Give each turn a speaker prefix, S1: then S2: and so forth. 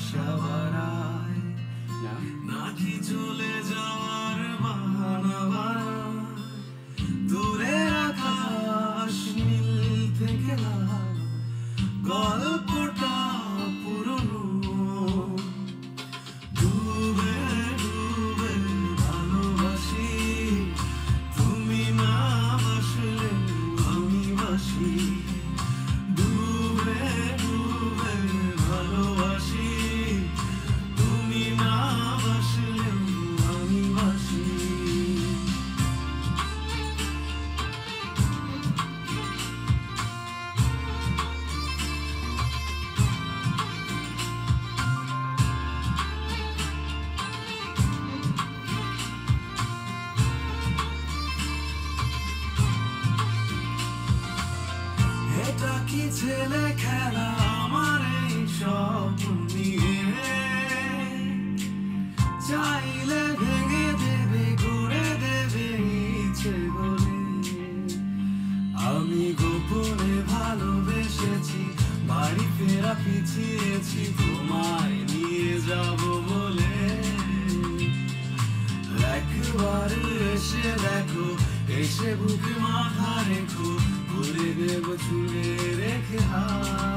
S1: আশা বাড়ায়, নাকি চলে যাওয়ার বাহানা বানায়। দূরের আকাশ নীল থেকে লাল, গল্পটা পুরনো। ডুবে ডুবে ভালোবাসি, তুমি না বাসলে আমি বাসি। ডুবে ডুবে ভালোবাসি, তুমি না বাসলে আমি বাসি। এটা কি ছেলে খেলা আমার এই স্বপ্ন নিয়ে? চাইলে ভেঙে দেবে গড়ে দেবে ইচ্ছে বলে। আমি গোপনে ভালোবেসেছি, বাড়ি ফেরা পিছিয়েছি তোমায় নিয়ে যাব বলে। একবার এসে দেখো, এসে বুকে মাথা রেখো, ঘুরে দেব চুলে রেখে হাত।